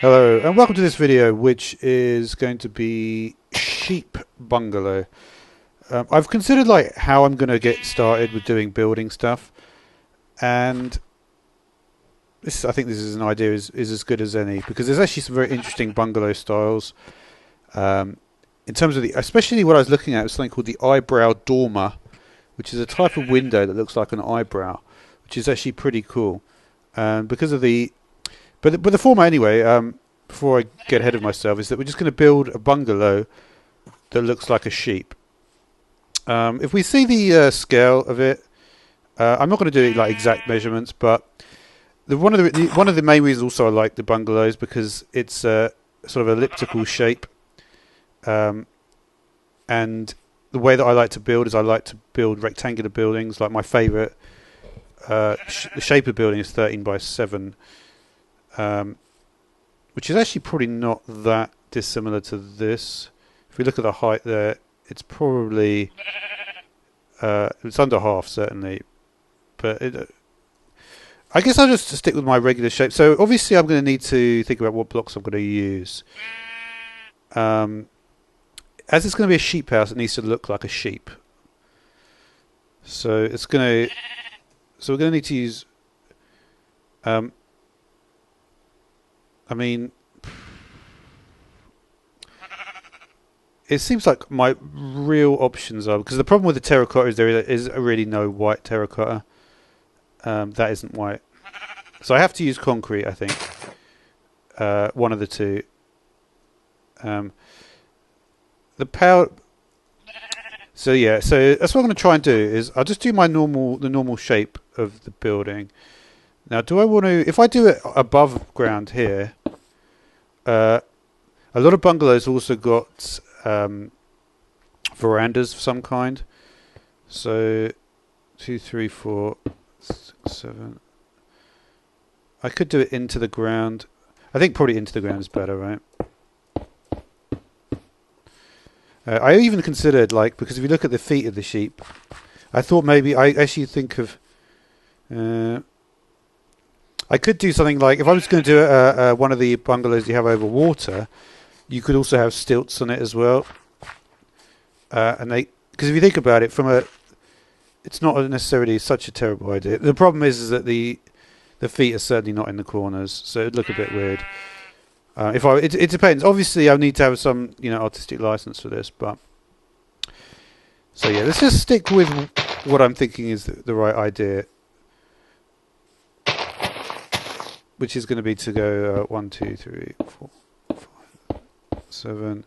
Hello and welcome to this video, which is going to be sheep bungalow. I've considered like how I'm going to get started with doing building stuff, and I think this is an idea is as good as any, because there's actually some very interesting bungalow styles. Um, in terms of especially what I was looking at was something called the eyebrow dormer, which is a type of window that looks like an eyebrow, which is actually pretty cool. Because of but the format anyway. Before I get ahead of myself, is that we're just going to build a bungalow that looks like a sheep. If we see the scale of it, I'm not going to do like exact measurements, but one of the main reasons also I like the bungalows because it's a sort of elliptical shape, and the way that I like to build is I like to build rectangular buildings. Like my favourite, the shape of building is 13 by 7. Which is actually probably not that dissimilar to this. If we look at the height there, it's probably it's under half certainly, but I guess I'll just stick with my regular shape. So obviously I'm going to need to think about what blocks I'm going to use. As it's going to be a sheep house, it needs to look like a sheep. So we're going to need to use. I mean, it seems like my real options are, because the problem with the terracotta is there is really no white terracotta. That isn't white, so I have to use concrete. I think one of the two. The power. So yeah, so that's what I'm going to try and do. Is I'll just do the normal shape of the building. Now, do I want to? If I do it above ground here, a lot of bungalows also got verandas of some kind. So 2, 3, 4, 6, 7. I could do it into the ground. I think probably into the ground is better, right? I even considered, like, because if you look at the feet of the sheep, I thought maybe I actually think of. I could do something like, if I was going to do one of the bungalows you have over water, you could also have stilts on it as well. Because if you think about it, it's not necessarily such a terrible idea. The problem is that the feet are certainly not in the corners, so it'd look a bit weird. It depends. Obviously, I need to have some artistic license for this, but so yeah, let's just stick with what I'm thinking is the right idea, which is going to be to go 1, 2, 3, 4, 5, 7,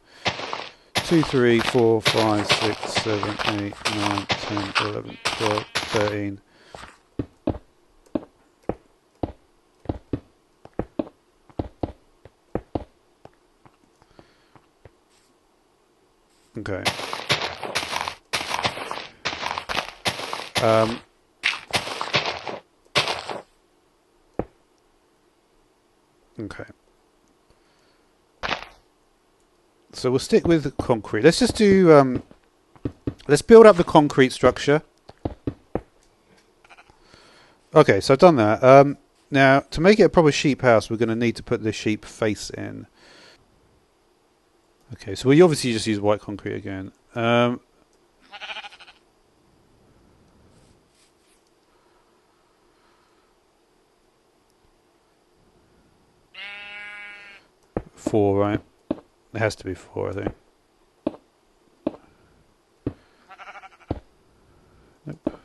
2, 3, 4, 5, 6, 7, 8, 9, 10, 11, 12, 13. Okay. Okay. So we'll stick with concrete. Let's just do. Let's build up the concrete structure. Okay, so I've done that. Now, to make it a proper sheep house, we're going to need to put the sheep face in. Okay, so we obviously just use white concrete again. 4, right? It has to be 4, I think. Nope.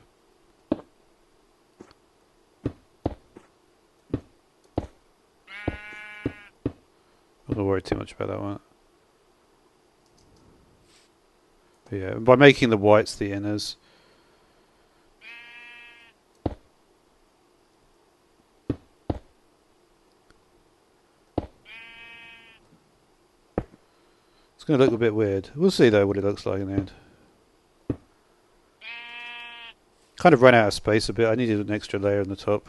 I'm not worry too much about that one. But yeah, by making the whites the inners. It's going to look a bit weird. We'll see though what it looks like in the end. Kind of ran out of space a bit. I needed an extra layer on the top.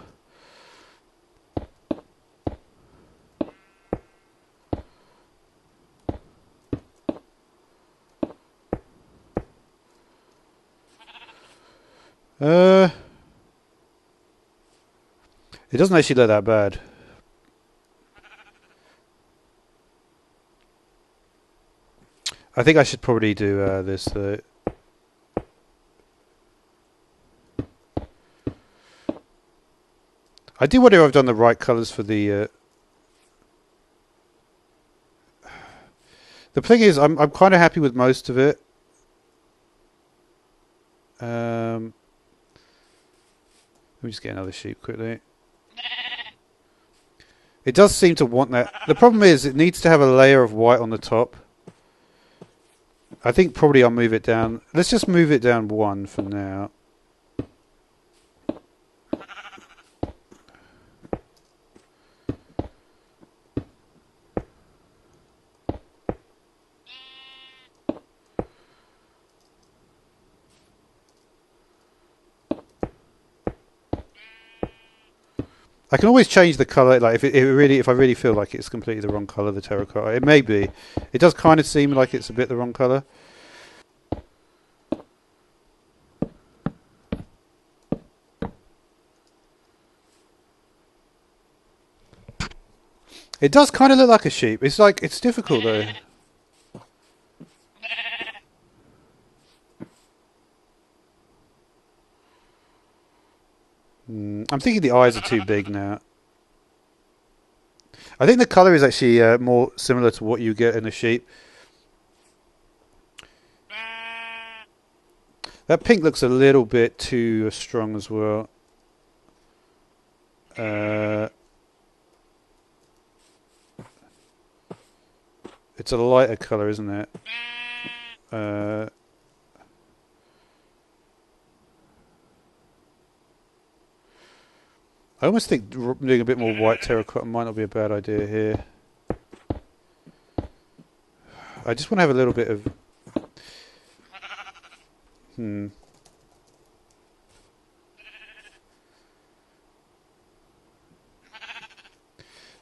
It doesn't actually look that bad. I think I should probably do this though. I do wonder if I've done the right colours for the... the thing is, I'm kind of happy with most of it. Let me just get another sheep quickly. It does seem to want that. The problem is it needs to have a layer of white on the top. I think probably I'll move it down. Let's just move it down one for now. I can always change the color. Like if I really feel like it's completely the wrong color, the terracotta. It may be. It does kind of seem like it's a bit the wrong color. It does kind of look like a sheep. It's like it's difficult though. I'm thinking the eyes are too big now. I think the colour is actually more similar to what you get in a sheep. That pink looks a little bit too strong as well. It's a lighter colour, isn't it? I almost think doing a bit more white terracotta might not be a bad idea here. I just want to have a little bit of...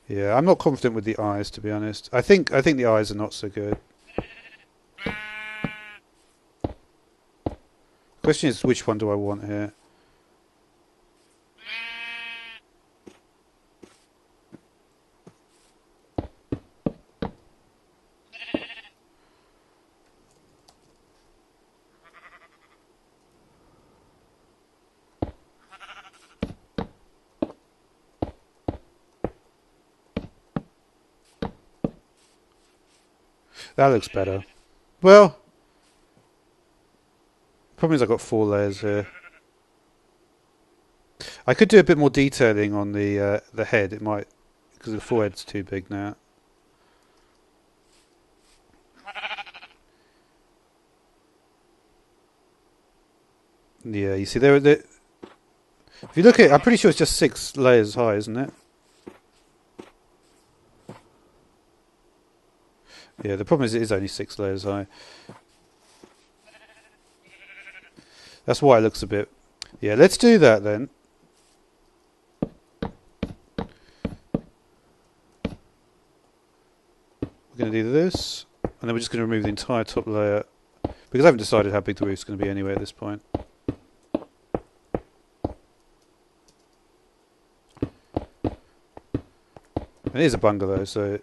Yeah, I'm not confident with the eyes, to be honest. I think the eyes are not so good. The question is, which one do I want here? That looks better. Well, problem is I've got 4 layers here. I could do a bit more detailing on the head. It might, because the forehead's too big now. Yeah, you see there. If you look at it, I'm pretty sure it's just 6 layers high, isn't it? Yeah, the problem is it is only 6 layers high. That's why it looks a bit... Yeah, let's do that then. We're going to do this, and then we're just going to remove the entire top layer, because I haven't decided how big the roof's going to be anyway at this point. It is a bungalow, so...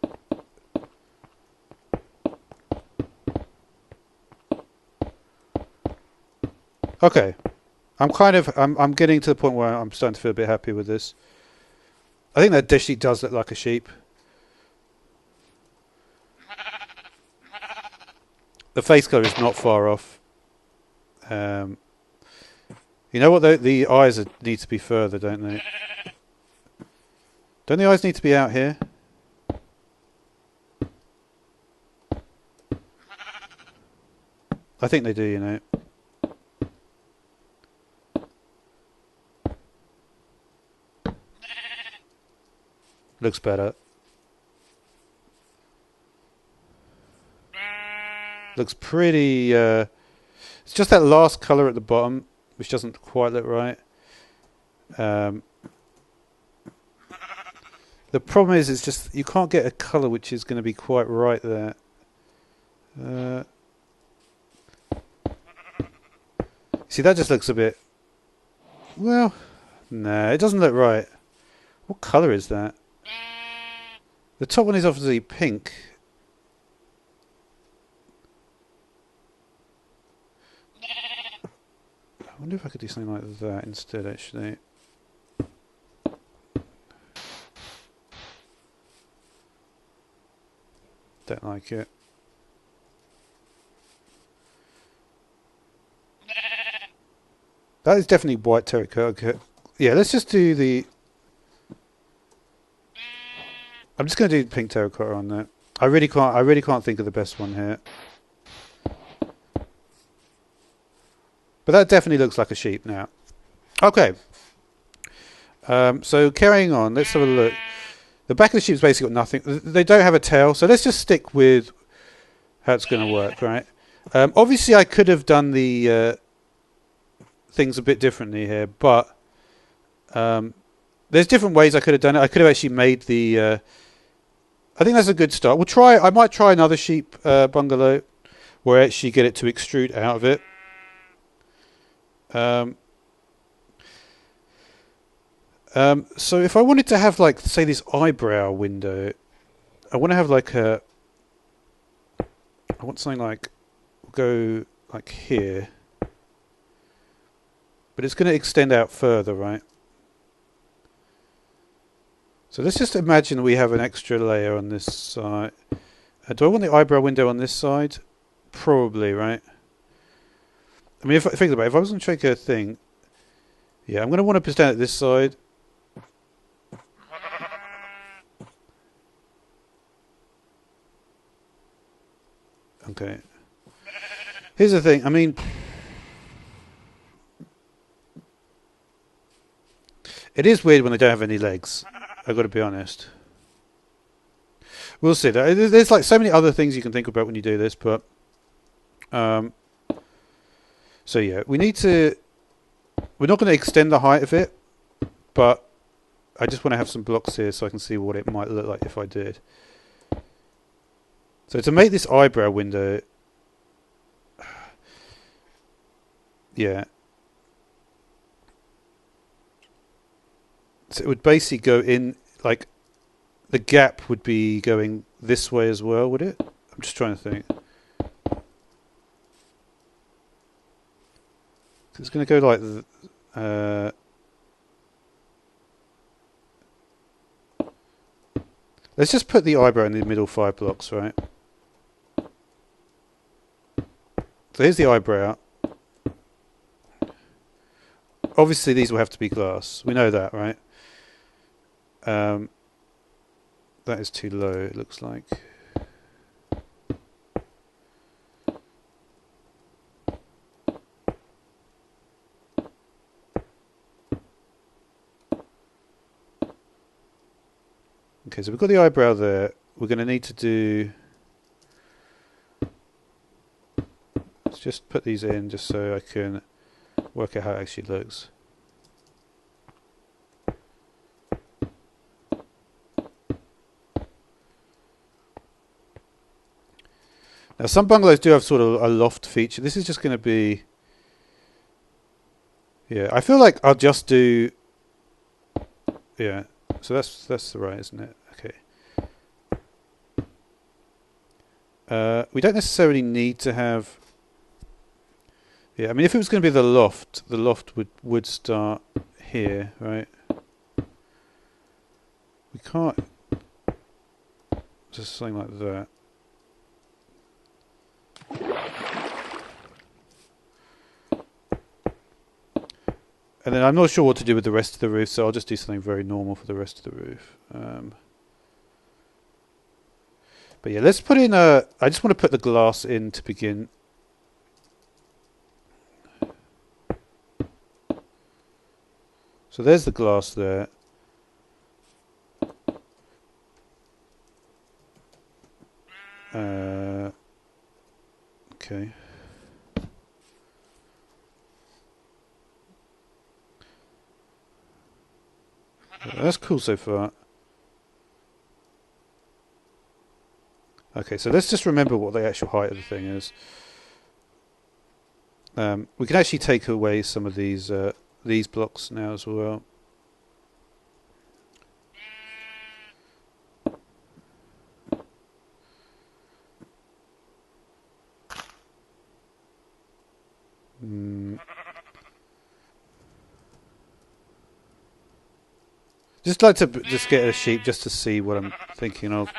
Okay. I'm getting to the point where I'm starting to feel a bit happy with this. I think that actually does look like a sheep. The face colour is not far off. You know what? The eyes need to be further, don't they? Don't the eyes need to be out here? I think they do, you know. Looks better. Looks pretty... it's just that last colour at the bottom, which doesn't quite look right. The problem is, it's just you can't get a colour which is going to be quite right there. See, that just looks a bit... Well, no, it doesn't look right. What colour is that? The top one is obviously pink. wonder if I could do something like that instead, actually. Don't like it. That is definitely white terracotta. Yeah, let's just do the... I'm just going to do pink terracotta on that. I really can't think of the best one here. But that definitely looks like a sheep now. Okay. So carrying on, let's have a look. The back of the sheep's basically got nothing. They don't have a tail, so let's just stick with how it's going to work, right? Obviously, I could have done the things a bit differently here, but there's different ways I could have done it. I could have actually made the... I think that's a good start. We'll try. I might try another sheep bungalow where I actually get it to extrude out of it. So if I wanted to have, like, say, this eyebrow window, I want to have like a... I want something like... go like here. But it's going to extend out further, right? So let's just imagine we have an extra layer on this side. Do I want the eyebrow window on this side? Probably, right? I mean, if I think about it, if I was going to take a thing... Yeah, I'm going to want to put down at this side. Okay. Here's the thing, I mean... It is weird when they don't have any legs. I've got to be honest. We'll see. There's like so many other things you can think about when you do this, but... so yeah, we need to... We're not going to extend the height of it, but I just want to have some blocks here so I can see what it might look like if I did. So to make this eyebrow window... Yeah. So it would basically go in, like, the gap would be going this way as well, would it? I'm just trying to think. It's going to go like... let's just put the eyebrow in the middle 5 blocks, right? So here's the eyebrow. Obviously these will have to be glass. We know that, right? That is too low, it looks like. Okay, so we've got the eyebrow there. We're going to need to do... Let's just put these in just so I can work out how it actually looks. Now some bungalows do have sort of a loft feature. This is just going to be... Yeah, I feel like I'll just do... Yeah, so that's the right, isn't it? Okay. We don't necessarily need to have... Yeah, I mean, if it was going to be the loft would start here, right? We can't... Just something like that. And then I'm not sure what to do with the rest of the roof, so I'll just do something very normal for the rest of the roof. But yeah, let's put in a... I just want to put the glass in to begin. So there's the glass there. Okay. That's cool so far. Okay, so let's just remember what the actual height of the thing is. We can actually take away some of these blocks now as well. Just like to just get a sheep just to see what I'm thinking of.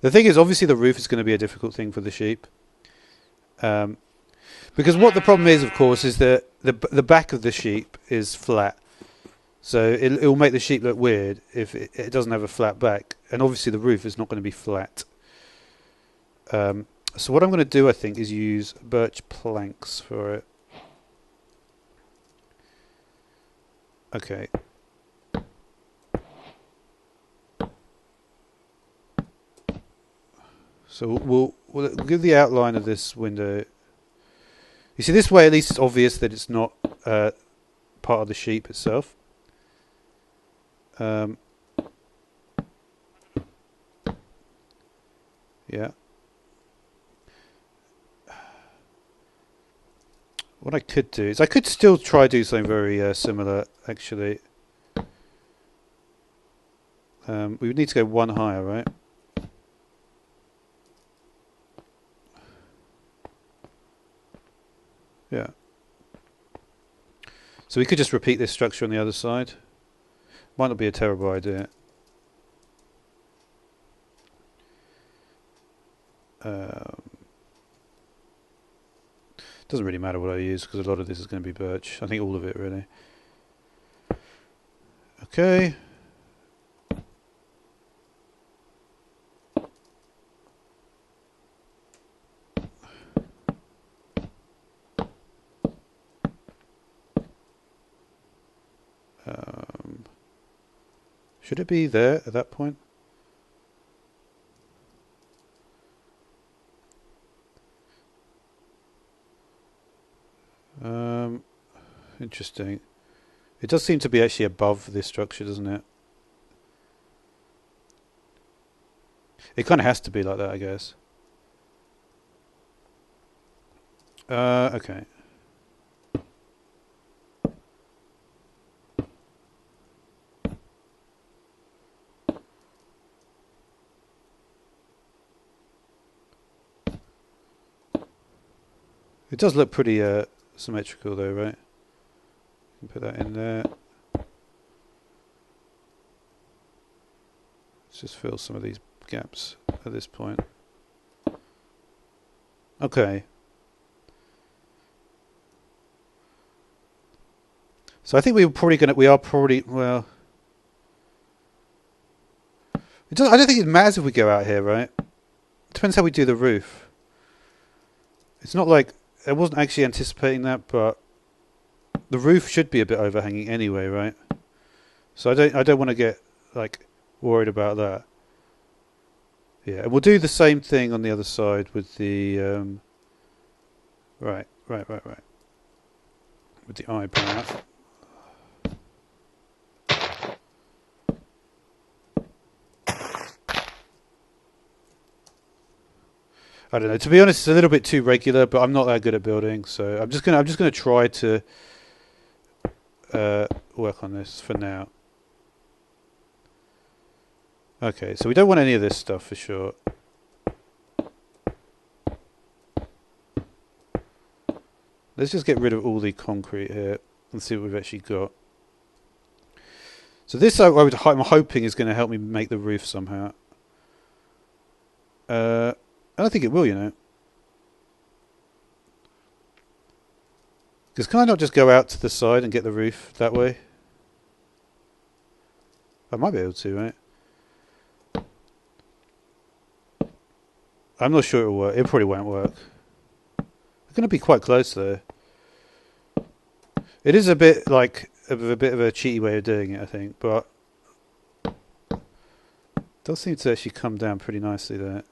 The thing is, obviously the roof is going to be a difficult thing for the sheep. Because what the problem is, of course, is that the back of the sheep is flat. So it will make the sheep look weird if it doesn't have a flat back. And obviously the roof is not going to be flat. So what I'm going to do, I think, is use birch planks for it. Okay. So we'll give the outline of this window. You see, this way at least it's obvious that it's not part of the sheep itself. Yeah. What I could do is I could still try do something very similar, actually. We would need to go one higher, right? Yeah. So we could just repeat this structure on the other side. Might not be a terrible idea. Doesn't really matter what I use because a lot of this is going to be birch. I think all of it, really. Okay. Should it be there at that point? Interesting. It does seem to be actually above this structure, doesn't it? It kind of has to be like that, I guess. Okay. It does look pretty symmetrical though, right? You can put that in there. Let's just fill some of these gaps at this point. Okay. So I think we are probably, well, I don't think it matters if we go out here, right? It depends how we do the roof. It's not like, I wasn't actually anticipating that, but the roof should be a bit overhanging anyway, right? So I don't want to get like worried about that. Yeah, and we'll do the same thing on the other side with the right. With the eyebrow. I don't know. To be honest, it's a little bit too regular, but I'm not that good at building, so I'm just gonna try to work on this for now. Okay, so we don't want any of this stuff for sure. Let's just get rid of all the concrete here and see what we've actually got. So this I'm hoping is going to help me make the roof somehow. I don't think it will, you know. Because can I not just go out to the side and get the roof that way? I might be able to, right? I'm not sure it'll work. It probably won't work. It's going to be quite close though. It is a bit like a bit of a cheaty way of doing it, I think, but it does seem to actually come down pretty nicely there.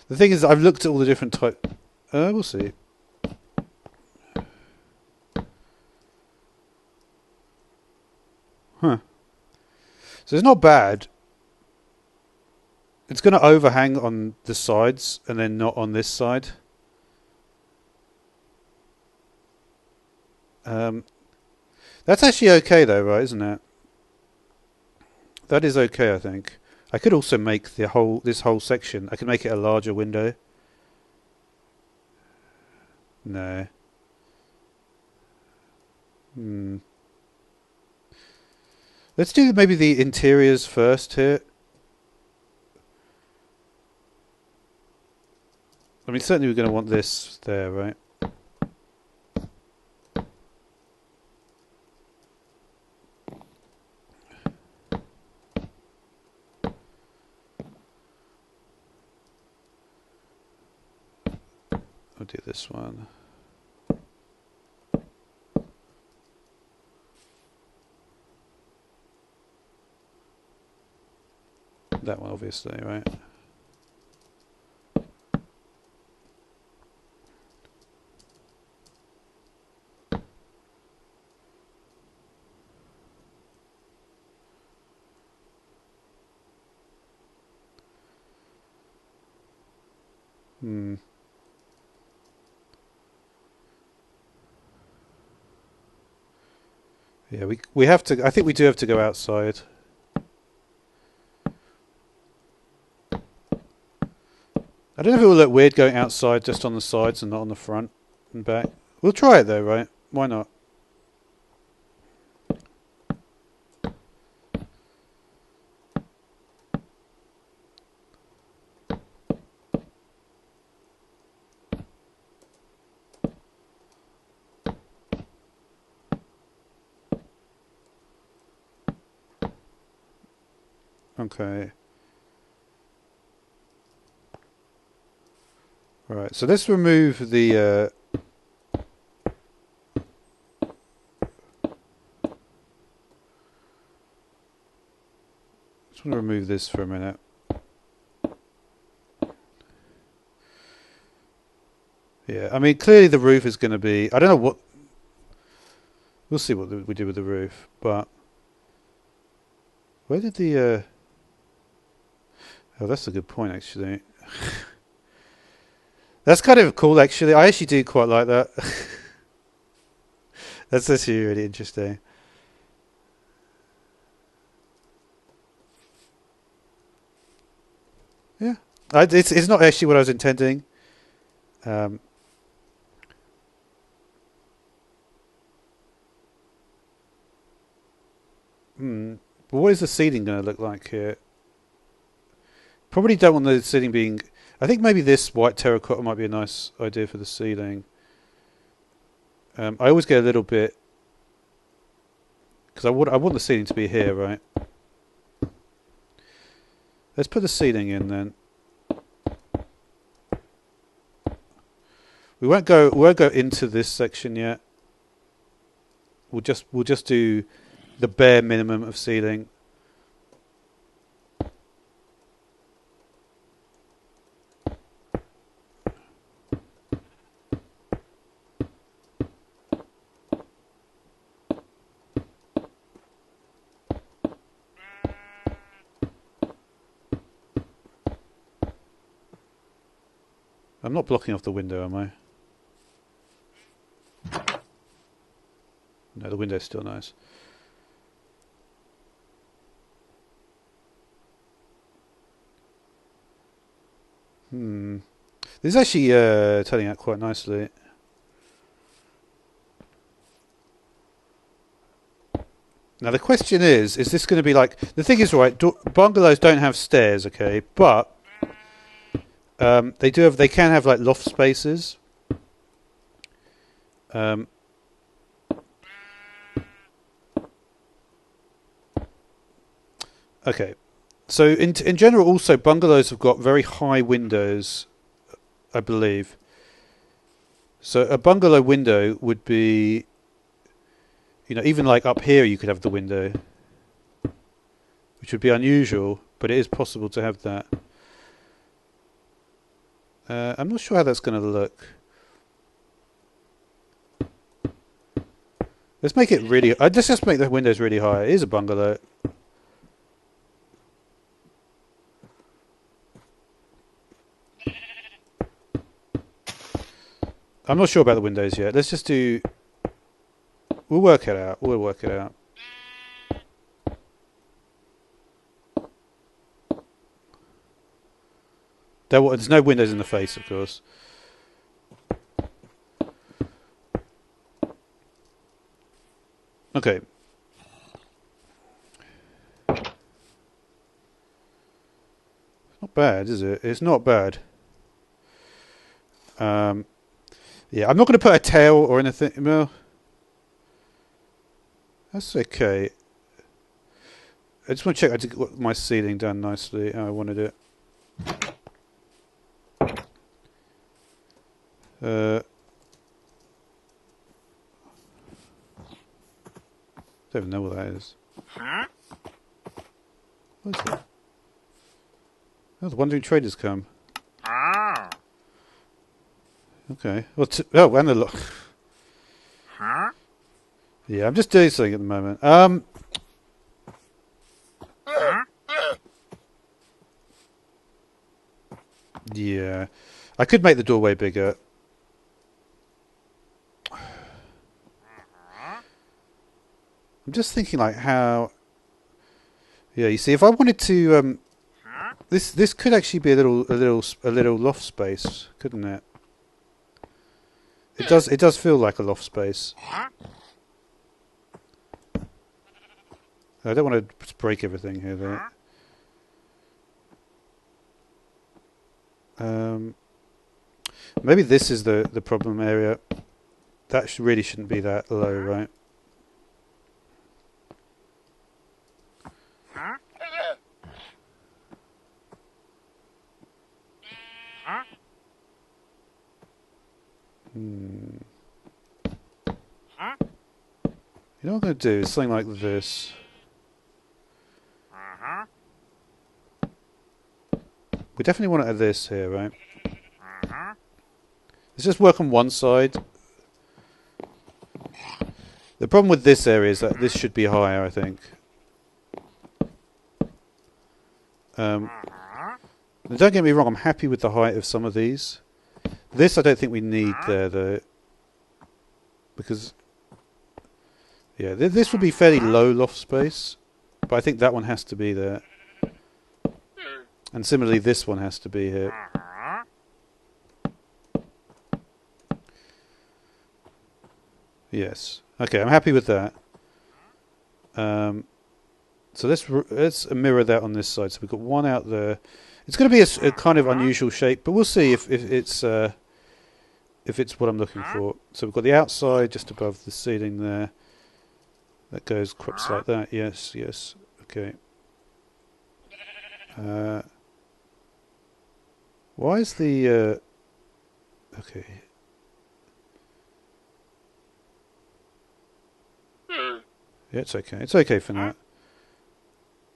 The thing is, I've looked at all the different types. We'll see. Huh. So it's not bad. It's going to overhang on the sides and then not on this side. That's actually okay though, right? Isn't it? That is okay, I think. I could also make this whole section. I could make it a larger window. No. Hmm. Let's do maybe the interiors first here. I mean, certainly we're going to want this there, right? I'll do this one. That one, obviously, right? Hmm. Yeah, we have to. I think we do have to go outside. I don't know if it will look weird going outside just on the sides and not on the front and back. We'll try it though, right? Why not? Okay. Right. So let's remove the. Just want to remove this for a minute. Yeah. I mean, clearly the roof is going to be. I don't know what. We'll see what we do with the roof, but where did the? Oh, that's a good point, actually. That's kind of cool, actually. I actually do quite like that. That's actually really interesting. Yeah, it's not actually what I was intending. Um, but what is the ceiling going to look like here? Probably don't want the ceiling being. I think maybe this white terracotta might be a nice idea for the ceiling. I always get a little bit because I want the ceiling to be here, right? Let's put the ceiling in then. We won't go into this section yet. We'll just do the bare minimum of ceiling. I'm not blocking off the window, am I? No, the window's still nice. This is actually turning out quite nicely. Now the question is this going to be like... The thing is, right, bungalows don't have stairs, okay, but they do have... They can have like loft spaces. Okay, so in general, also bungalows have got very high windows, I believe. So a bungalow window would be, you know, even like up here you could have the window, which would be unusual, but it is possible to have that. I'm not sure how that's going to look. Let's make it really... let's just make the windows really high. It is a bungalow. I'm not sure about the windows yet. Let's just do... We'll work it out. We'll work it out. There's no windows in the face, of course. Okay. Not bad, is it? It's not bad. Yeah, I'm not going to put a tail or anything. Well, that's okay. I just want to check I did get my ceiling done nicely how I wanted it. Don't even know what that is. What is that? Oh, the Wandering Traders come. Okay. Well, oh, and the look. Yeah, I'm just doing something at the moment. Yeah. I could make the doorway bigger. I'm just thinking like how... Yeah, you see, if I wanted to... This could actually be a little loft space, couldn't it? It does feel like a loft space. I don't want to break everything here, though. Maybe this is the problem area. That really shouldn't be that low, right? You know what I'm going to do? Is something like this. We definitely want it at this here, right? Let's just work on one side. The problem with this area is that this should be higher, I think. Now don't get me wrong, I'm happy with the height of some of these. This I don't think we need there, though. Because... Yeah, this would be fairly low loft space. But I think that one has to be there. And similarly, this one has to be here. Yes. Okay, I'm happy with that. So let's mirror that on this side. So we've got one out there. It's going to be a kind of unusual shape, but we'll see if it's what I'm looking for. So we've got the outside just above the ceiling there. That goes crops like that. Yes, yes. Okay. Why is the okay? Yeah, it's okay. It's okay for now.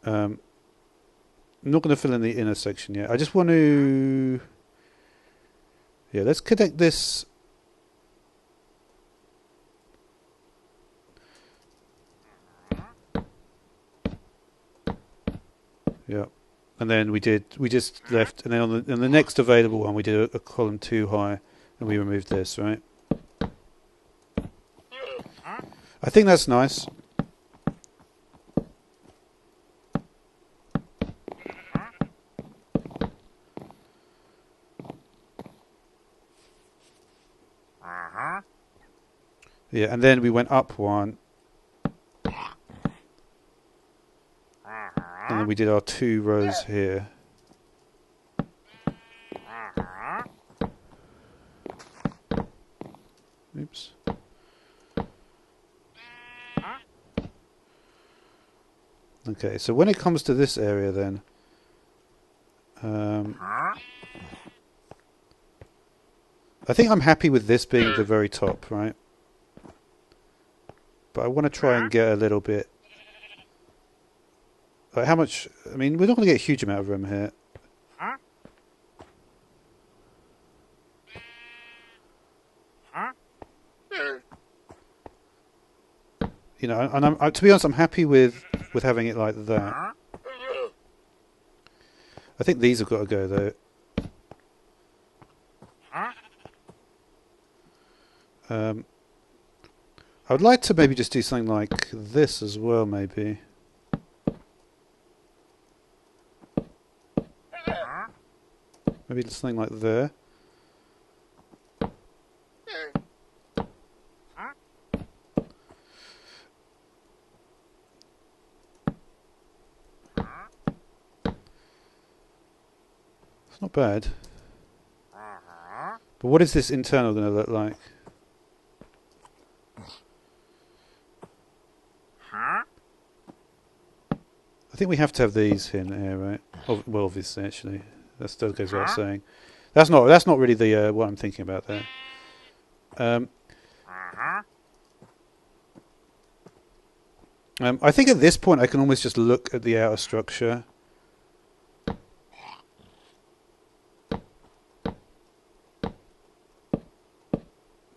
I'm not going to fill in the inner section yet. I just want to... Yeah, let's connect this... Yeah. And then we just left, and then on the next available one we did a column too high, and we removed this, right? I think that's nice. Yeah, and then we went up one. And then we did our 2 rows here. Oops. Okay, so when it comes to this area then... I think I'm happy with this being the very top, right? But I want to try and get a little bit... Like how much... I mean, we're not going to get a huge amount of room here. You know, and to be honest, I'm happy with having it like that. I think these have got to go, though. I would like to maybe just do something like this as well, maybe. Maybe something like there. not bad. But what is this internal going to look like? I think we have to have these in here, right? Well, obviously, actually, that still goes without saying. That's not really the what I'm thinking about there. I think at this point I can almost just look at the outer structure.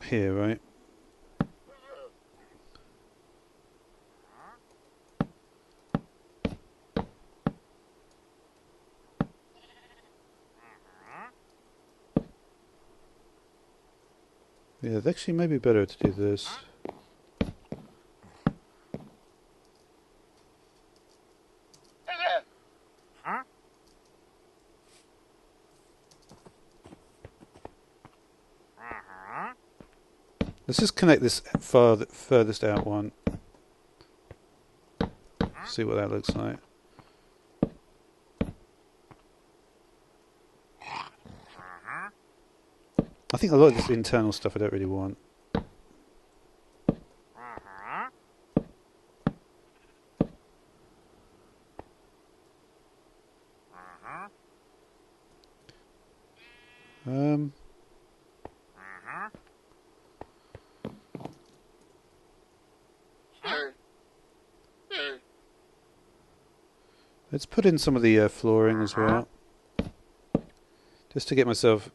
Here, right? Yeah, it's actually maybe better to do this. Let's just connect this furthest out one. See what that looks like. I think a lot of this internal stuff I don't really want. Let's put in some of the flooring as well, just to get myself.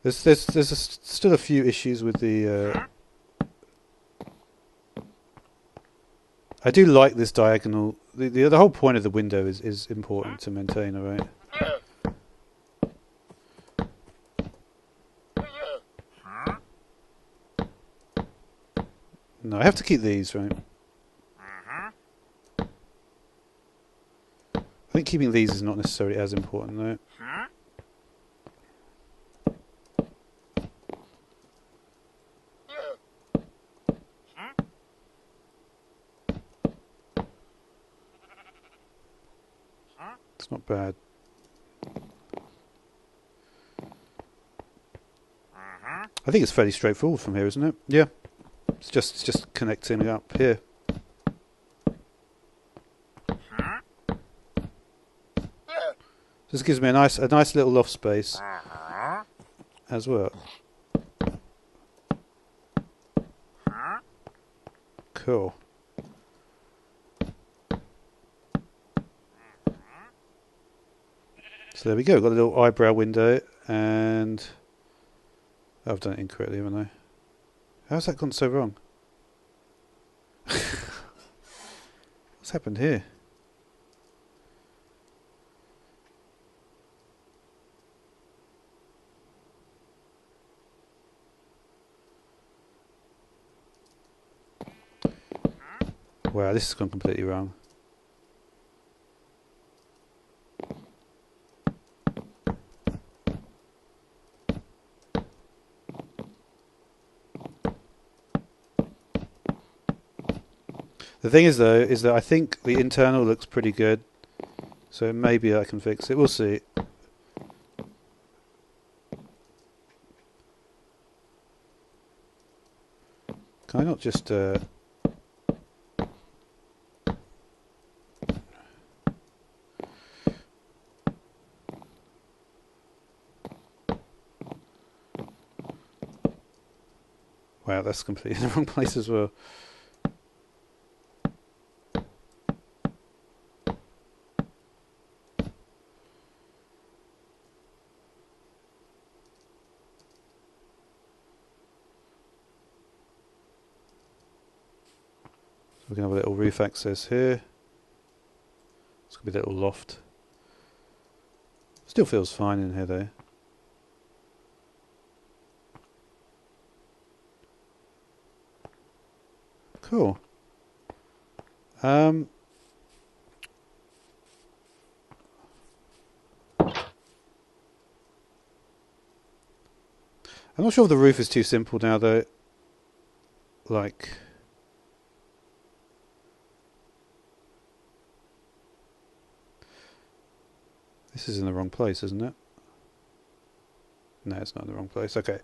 There's still a few issues with the. I do like this diagonal. The whole point of the window is important to maintain, alright? No, I have to keep these, right? I think keeping these is not necessarily as important, though. It's not bad. I think it's fairly straightforward from here, isn't it? Yeah. It's just connecting up here. This gives me a nice little loft space as well. Cool. So there we go. Got a little eyebrow window, and oh, I've done it incorrectly, haven't I? How's that gone so wrong? What's happened here? Wow, this has gone completely wrong. The thing is, though, is that I think the internal looks pretty good, so maybe I can fix it. We'll see. Can I not just... Wow, that's completely in the wrong place as well. So we can have a little roof access here. It's going to be a little loft. Still feels fine in here though. Cool. I'm not sure if the roof is too simple now though. Like... This is in the wrong place, isn't it? No, it's not in the wrong place. Okay.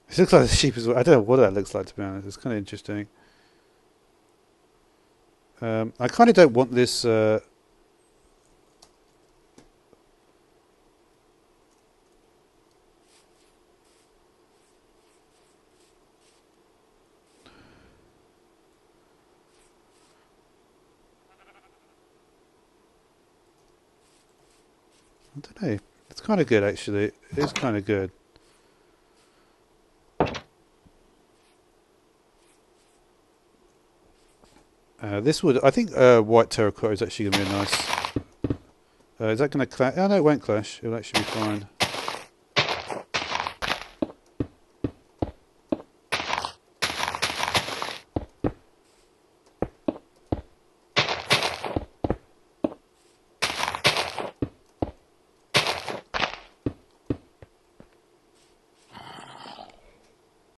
This looks like a sheep as well. I don't know what that looks like, to be honest. It's kind of interesting. I kind of don't want this... I don't know. It's kind of good, actually. It is kind of good. This would... I think white terracotta is actually going to be a nice... is that going to clash? Oh, no, it won't clash. It'll actually be fine.